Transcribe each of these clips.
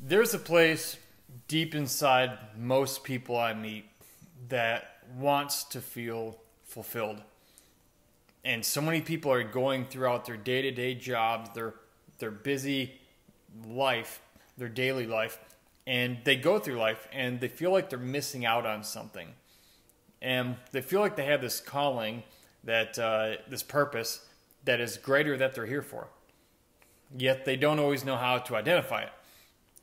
There's a place deep inside most people I meet that wants to feel fulfilled. And so many people are going throughout their day-to-day jobs, their busy life, their daily life, and they go through life and they feel like they're missing out on something. And they feel like they have this calling, that this purpose that is greater that they're here for. Yet they don't always know how to identify it.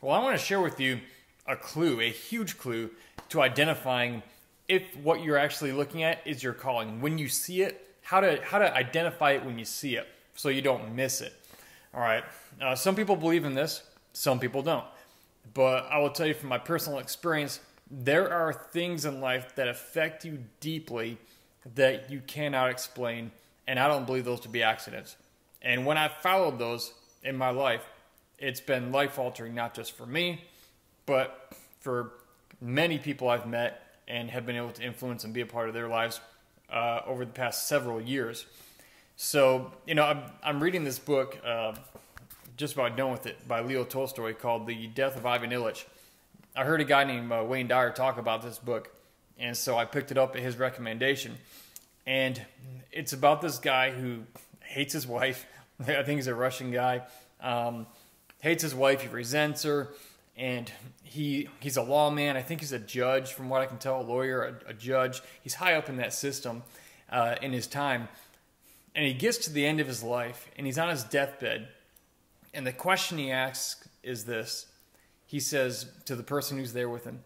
Well, I want to share with you a clue, a huge clue to identifying if what you're actually looking at is your calling. When you see it, how to identify it when you see it so you don't miss it. All right. Some people believe in this, some people don't. But I will tell you from my personal experience, there are things in life that affect you deeply that you cannot explain, and I don't believe those to be accidents. And when I followed those in my life, it's been life-altering, not just for me, but for many people I've met and have been able to influence and be a part of their lives over the past several years. So, I'm reading this book, just about done with it, by Leo Tolstoy, called The Death of Ivan Ilyich. I heard a guy named Wayne Dyer talk about this book, and so I picked it up at his recommendation. And it's about this guy who hates his wife. I think he's a Russian guy. Hates his wife, he resents her, and he's a lawman. I think he's a judge, from what I can tell, a lawyer, a judge. He's high up in that system in his time. And he gets to the end of his life, and he's on his deathbed. And the question he asks is this. He says to the person who's there with him,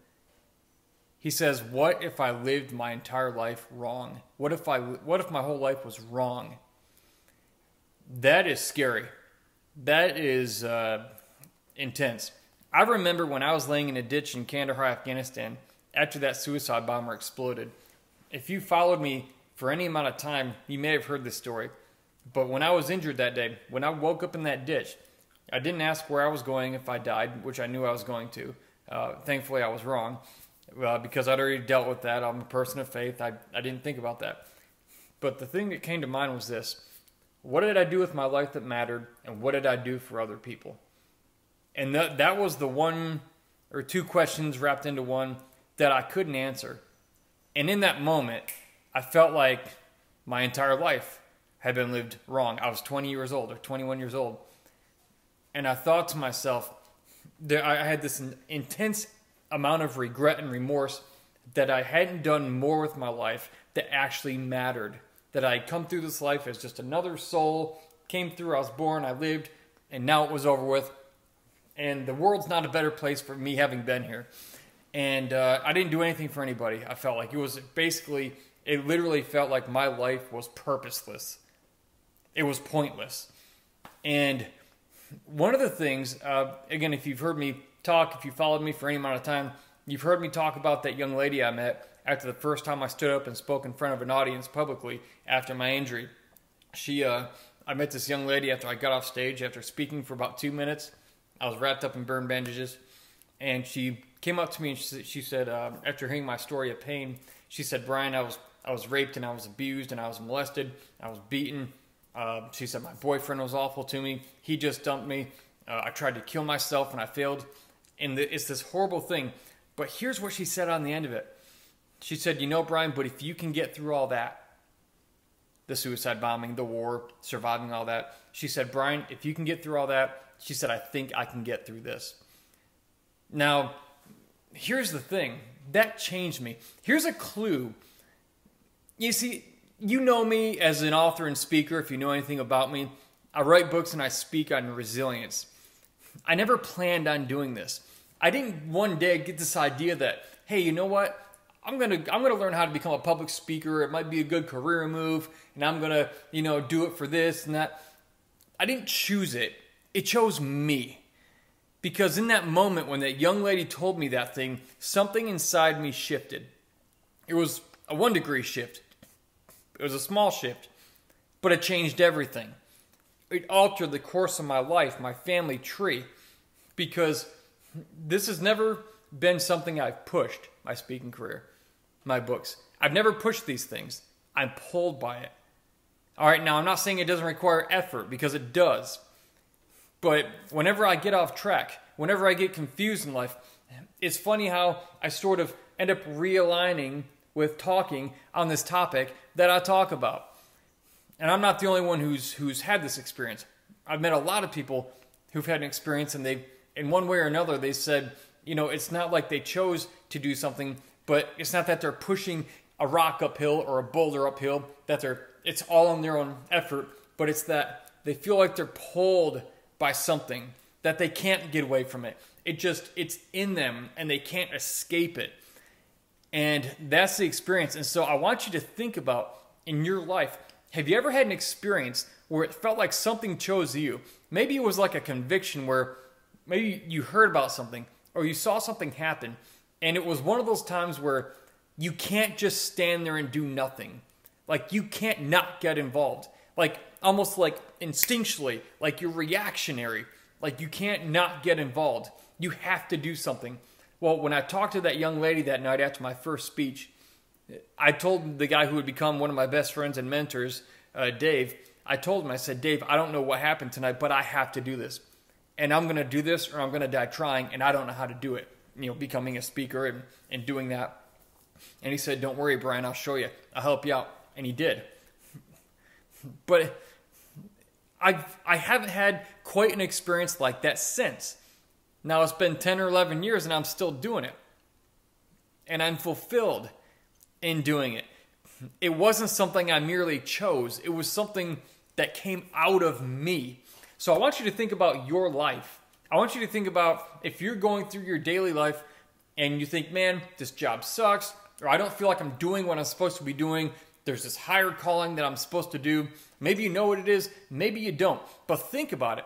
he says, what if I lived my entire life wrong? What if my whole life was wrong? That is scary. That is intense. I remember when I was laying in a ditch in Kandahar, Afghanistan, after that suicide bomber exploded. If you followed me for any amount of time, you may have heard this story. But when I was injured that day, when I woke up in that ditch, I didn't ask where I was going if I died, which I knew I was going to. Thankfully, I was wrong, because I'd already dealt with that. I'm a person of faith. I didn't think about that. But the thing that came to mind was this. What did I do with my life that mattered, and what did I do for other people? And that was the one or two questions wrapped into one that I couldn't answer. And in that moment, I felt like my entire life had been lived wrong. I was 20 years old or 21 years old. And I thought to myself, I had this intense amount of regret and remorse that I hadn't done more with my life that actually mattered. That I had come through this life as just another soul, came through, I was born, I lived, and now it was over with. And the world's not a better place for me having been here. And I didn't do anything for anybody. I felt like it literally felt like my life was purposeless. It was pointless. And one of the things, again, if you've heard me talk, if you followed me for any amount of time, you've heard me talk about that young lady I met after the first time I stood up and spoke in front of an audience publicly after my injury. I met this young lady after I got off stage, after speaking for about 2 minutes. I was wrapped up in burn bandages, and she came up to me and she said, after hearing my story of pain, she said, Brian, I was raped and I was abused and I was molested, I was beaten. She said my boyfriend was awful to me. He just dumped me. I tried to kill myself and I failed. And it's this horrible thing. But here's what she said on the end of it. She said, Brian, but if you can get through all that, the suicide bombing, the war, surviving all that, she said, Brian, if you can get through all that, she said, I think I can get through this. Now, here's the thing. That changed me. Here's a clue. You see, you know me as an author and speaker, if you know anything about me. I write books and I speak on resilience. I never planned on doing this. I didn't one day get this idea that, hey, you know what? I'm gonna learn how to become a public speaker. It might be a good career move, and I'm gonna, do it for this and that. I didn't choose it. It chose me. Because in that moment when that young lady told me that thing, something inside me shifted. It was a 1-degree shift. It was a small shift, but it changed everything. It altered the course of my life, my family tree, because this has never been something I've pushed, my speaking career, my books. I've never pushed these things. I'm pulled by it. All right, now I'm not saying it doesn't require effort, because it does. But whenever I get off track, whenever I get confused in life, it's funny how I sort of end up realigning with talking on this topic that I talk about. And I'm not the only one who's had this experience. I've met a lot of people who've had an experience, and they've, in one way or another, they said, you know, it's not like they chose to do something, but it's not that they're pushing a rock uphill or a boulder uphill, it's all on their own effort, but it's that they feel like they're pulled by something, that they can't get away from it. It's in them, and they can't escape it. And that's the experience. And so I want you to think about, in your life, have you ever had an experience where it felt like something chose you? Maybe it was like a conviction where maybe you heard about something or you saw something happen, and it was one of those times where you can't just stand there and do nothing. Like, you can't not get involved. Like, almost like instinctually, like you're reactionary. Like, you can't not get involved. You have to do something. Well, when I talked to that young lady that night after my first speech, I told the guy who would become one of my best friends and mentors, Dave, I told him, I said, Dave, I don't know what happened tonight, but I have to do this. And I'm going to do this, or I'm going to die trying, and I don't know how to do it. You know, becoming a speaker and doing that. And he said, don't worry, Brian, I'll show you. I'll help you out. And he did. But I haven't had quite an experience like that since. Now, it's been 10 or 11 years, and I'm still doing it. And I'm fulfilled in doing it. It wasn't something I merely chose. It was something that came out of me. So I want you to think about your life. I want you to think about if you're going through your daily life and you think, man, this job sucks, or I don't feel like I'm doing what I'm supposed to be doing. There's this higher calling that I'm supposed to do. Maybe you know what it is. Maybe you don't. But think about it.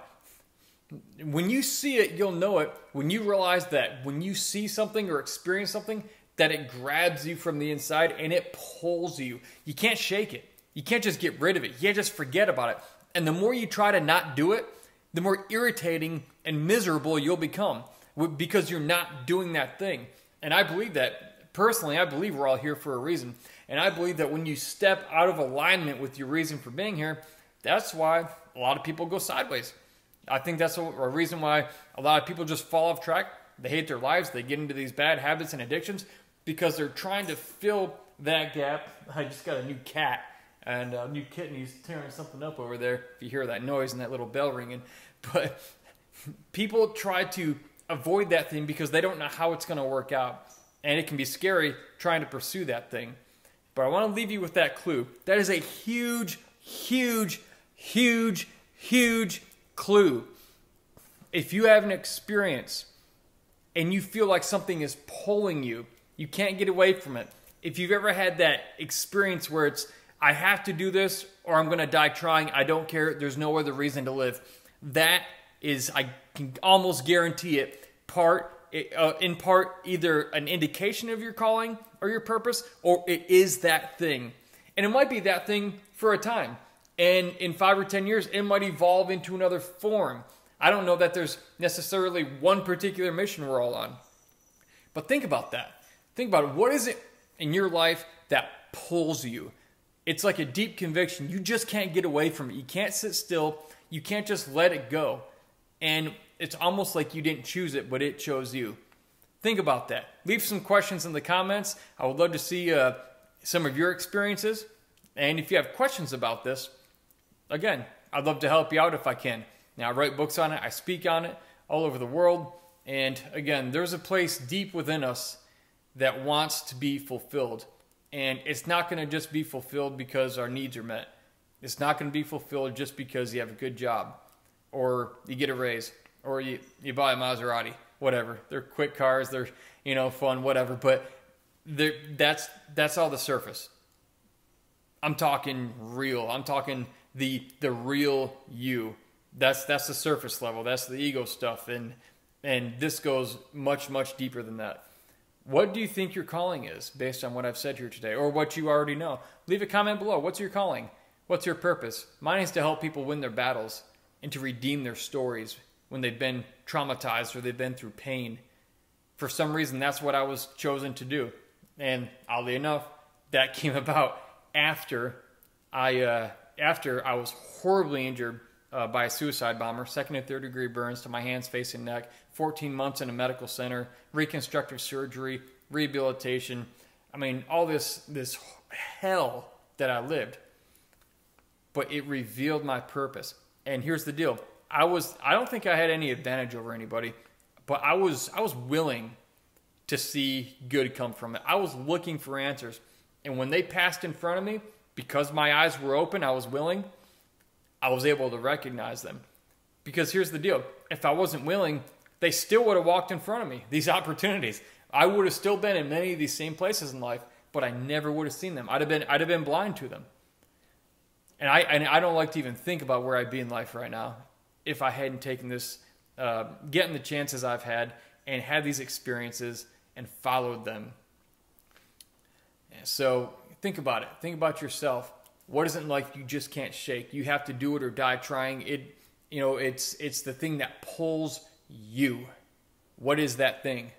When you see it, you'll know it. When you realize that when you see something or experience something, that it grabs you from the inside and it pulls you. You can't shake it. You can't just get rid of it. You can't just forget about it. And the more you try to not do it, the more irritating and miserable you'll become because you're not doing that thing. And I believe that, personally, I believe we're all here for a reason. And I believe that when you step out of alignment with your reason for being here, that's why a lot of people go sideways. I think that's a reason why a lot of people just fall off track. They hate their lives. They get into these bad habits and addictions because they're trying to fill that gap. I just got a new cat and a new kitten. He's tearing something up over there. If you hear that noise and that little bell ringing. But people try to avoid that thing because they don't know how it's going to work out. And it can be scary trying to pursue that thing. But I want to leave you with that clue. That is a huge, huge, huge, huge clue. If you have an experience and you feel like something is pulling you, you can't get away from it. If you've ever had that experience where it's, I have to do this or I'm going to die trying, I don't care, there's no other reason to live. That is, I can almost guarantee it, in part either an indication of your calling or your purpose, or it is that thing. And it might be that thing for a time. And in 5 or 10 years, it might evolve into another form. I don't know that there's necessarily one particular mission we're all on. But think about that. Think about it. What is it in your life that pulls you? It's like a deep conviction. You just can't get away from it. You can't sit still. You can't just let it go. And it's almost like you didn't choose it, but it chose you. Think about that. Leave some questions in the comments. I would love to see some of your experiences. And if you have questions about this, again, I'd love to help you out if I can. Now, I write books on it. I speak on it all over the world. And again, there's a place deep within us that wants to be fulfilled. And it's not going to just be fulfilled because our needs are met. It's not going to be fulfilled just because you have a good job or you get a raise or you buy a Maserati, whatever. They're quick cars. They're, fun, whatever. But that's all the surface. I'm talking real. I'm talking the real you. That's the surface level. That's the ego stuff. And this goes much, much deeper than that. What do you think your calling is based on what I've said here today or what you already know? Leave a comment below. What's your calling? What's your purpose? Mine is to help people win their battles and to redeem their stories when they've been traumatized or they've been through pain. For some reason, that's what I was chosen to do. And oddly enough, that came about after I was horribly injured by a suicide bomber, second and third degree burns to my hands, face, and neck, 14 months in a medical center, reconstructive surgery, rehabilitation. I mean, all this hell that I lived. But it revealed my purpose. And here's the deal. I don't think I had any advantage over anybody, but I was willing to see good come from it. I was looking for answers. And when they passed in front of me, because my eyes were open, I was willing, I was able to recognize them. Because here's the deal. If I wasn't willing, they still would have walked in front of me, these opportunities. I would have still been in many of these same places in life, but I never would have seen them. I'd have been blind to them. And I don't like to even think about where I'd be in life right now if I hadn't taken this, getting the chances I've had and had these experiences and followed them. So think about it. Think about yourself. What is it in life you just can't shake? You have to do it or die trying. It's the thing that pulls you. What is that thing?